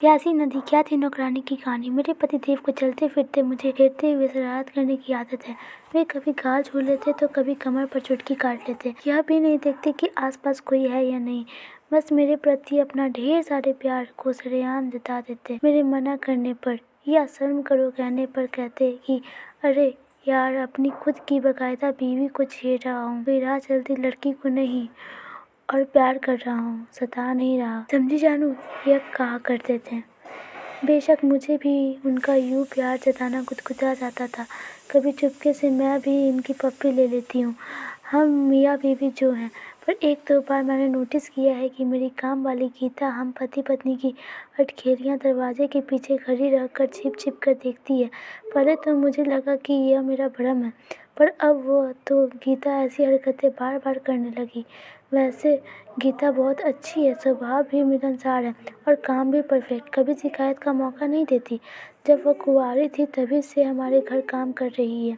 प्यासी नदी क्या थी नौकरानी की कहानी। मेरे पतिदेव को चलते फिरते मुझे घेरते हुए शरारत करने की आदत है। वे कभी गाल छू लेते तो कभी कमर पर चुटकी काट लेते। यह भी नहीं देखते कि आसपास कोई है या नहीं, बस मेरे प्रति अपना ढेर सारे प्यार को सरेआम जता देते। मेरे मना करने पर या शर्म करो कहने पर कहते कि अरे यार, अपनी खुद की बकायदा बीवी को छेड़ रहा हूँ, कोई राह चलती लड़की को नहीं, और प्यार कर रहा हूँ, सता नहीं रहा, समझी जानू, यह कहा करते थे। बेशक मुझे भी उनका यूँ प्यार जताना गुदगुदा जाता था। कभी चुपके से मैं भी इनकी पप्पी ले लेती हूँ, हम मियाँ बीवी जो हैं। पर एक दो बार मैंने नोटिस किया है कि मेरी काम वाली गीता हम पति पत्नी की अटखेलियाँ दरवाजे के पीछे खड़ी रहकर छिप छिप कर देखती है। पहले तो मुझे लगा कि यह मेरा भ्रम है, पर अब वह तो गीता ऐसी हरकतें बार बार करने लगी। वैसे गीता बहुत अच्छी है, स्वभाव भी मिलनसार है और काम भी परफेक्ट, कभी शिकायत का मौका नहीं देती। जब वह कुंवारी थी तभी से हमारे घर काम कर रही है।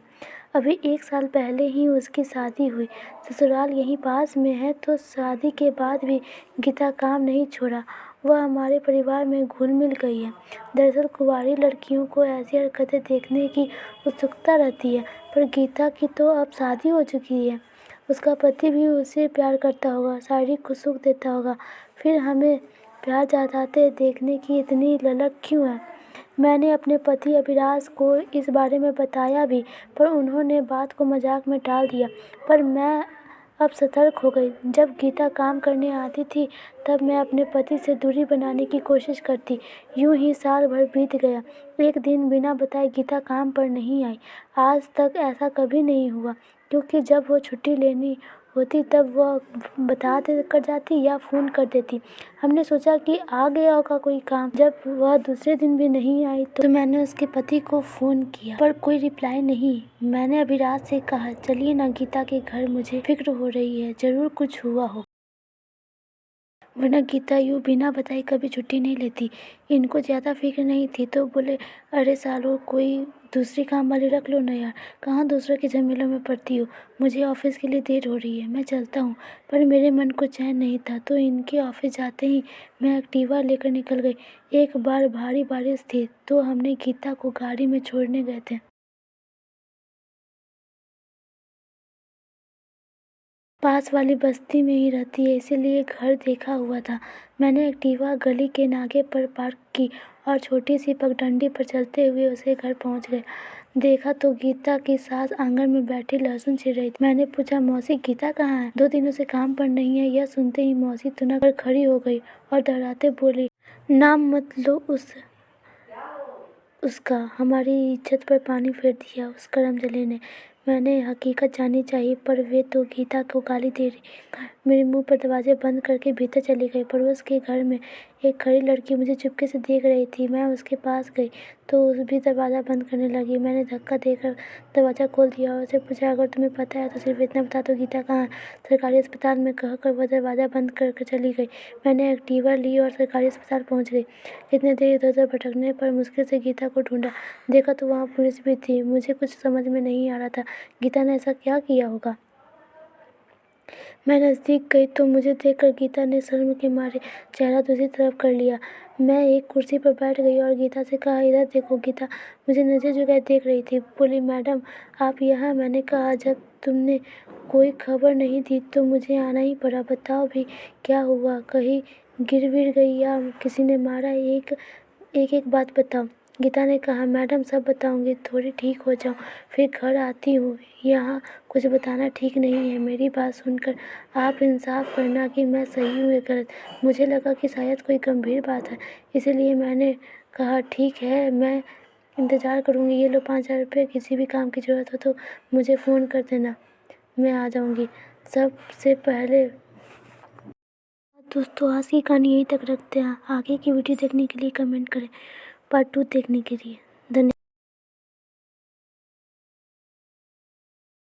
अभी 1 साल पहले ही उसकी शादी हुई। ससुराल यहीं पास में है, तो शादी के बाद भी गीता काम नहीं छोड़ा। वह हमारे परिवार में घुल मिल गई है। दरअसल कुंवारी लड़कियों को ऐसी हरकतें देखने की उत्सुकता रहती है, पर गीता की तो अब शादी हो चुकी है। उसका पति भी उसे प्यार करता होगा, शारीरिक सुख देता होगा, फिर हमें प्यार जताते देखने की इतनी ललक क्यों है। मैंने अपने पति अभिलाष को इस बारे में बताया भी, पर उन्होंने बात को मजाक में टाल दिया। पर मैं अब सतर्क हो गई। जब गीता काम करने आती थी तब मैं अपने पति से दूरी बनाने की कोशिश करती। यूं ही साल भर बीत गया। एक दिन बिना बताए गीता काम पर नहीं आई। आज तक ऐसा कभी नहीं हुआ, क्योंकि जब वो छुट्टी लेनी होती तब वह बता दे कर जाती या फ़ोन कर देती। हमने सोचा कि आ गया होगा कोई काम। जब वह दूसरे दिन भी नहीं आई तो मैंने उसके पति को फ़ोन किया, पर कोई रिप्लाई नहीं। मैंने अभिलाष से कहा, चलिए ना गीता के घर, मुझे फिक्र हो रही है, ज़रूर कुछ हुआ हो, वरना गीता यूँ बिना बताए कभी छुट्टी नहीं लेती। इनको ज़्यादा फिक्र नहीं थी तो बोले, अरे सालो, कोई दूसरी काम वाली रख लो ना यार, कहाँ दूसरों के झमेलों में पड़ती हो। मुझे ऑफिस के लिए देर हो रही है, मैं चलता हूँ। पर मेरे मन को चैन नहीं था, तो इनके ऑफिस जाते ही मैं एक्टिवा लेकर निकल गई। एक बार भारी बारिश थी तो हमने गीता को गाड़ी में छोड़ने गए थे। पास वाली बस्ती में ही रहती है, इसीलिए घर देखा हुआ था। मैंने एक्टिवा गली के नाके पर पार्क की और छोटी सी पगडंडी पर चलते हुए उसके घर पहुंच गए। देखा तो गीता की सास आंगन में बैठी लहसुन छील रही थी। मैंने पूछा, मौसी गीता कहाँ है? 2 दिनों से काम पर नहीं है। यह सुनते ही मौसी तुनक कर खड़ी हो गई और डराते बोली, नाम मत लो उसका, हमारी इज्जत पर पानी फेर दिया उस करमजले ने। मैंने हकीकत जानी चाहिए, पर वे तो गीता को गाली दे रही। मेरे मुंह पर दरवाजे बंद करके भीतर चली गई। पड़ोस के घर में एक खड़ी लड़की मुझे चुपके से देख रही थी। मैं उसके पास गई तो उस भी दरवाज़ा बंद करने लगी। मैंने धक्का देकर दरवाज़ा खोल दिया और उससे पूछा, अगर तुम्हें पता है तो सिर्फ इतना बता दो, गीता कहाँ है? सरकारी अस्पताल में, कहकर वह दरवाज़ा बंद कर चली गई। मैंने एक्टिवा ली और सरकारी अस्पताल पहुँच गई। इतने देर इधर उधर भटकने पर मुश्किल से गीता को ढूंढा। देखा तो वहाँ पुलिस भी थी। मुझे कुछ समझ में नहीं आ रहा था, गीता ने ऐसा क्या किया होगा। मैं नज़दीक गई तो मुझे देखकर गीता ने शर्म के मारे चेहरा दूसरी तरफ कर लिया। मैं एक कुर्सी पर बैठ गई और गीता से कहा, इधर देखो। गीता मुझे नज़र झुकाए देख रही थी। बोली, मैडम आप यहाँ? मैंने कहा, जब तुमने कोई खबर नहीं दी तो मुझे आना ही पड़ा। बताओ भी क्या हुआ? कहीं गिर विर गई या किसी ने मारा? एक एक बात बताओ। गीता ने कहा, मैडम सब बताऊंगी, थोड़ी ठीक हो जाऊं फिर घर आती हूँ। यहाँ कुछ बताना ठीक नहीं है। मेरी बात सुनकर आप इंसाफ करना कि मैं सही हूँ या गलत। मुझे लगा कि शायद कोई गंभीर बात है, इसीलिए मैंने कहा, ठीक है, मैं इंतज़ार करूँगी। ये लो 5,000 रुपये, किसी भी काम की ज़रूरत हो तो मुझे फ़ोन कर देना, मैं आ जाऊँगी। सबसे पहले दोस्तों, आज की कहानी यहीं तक रखते हैं। आगे की वीडियो देखने के लिए कमेंट करें, पार्ट 2 देखने के लिए।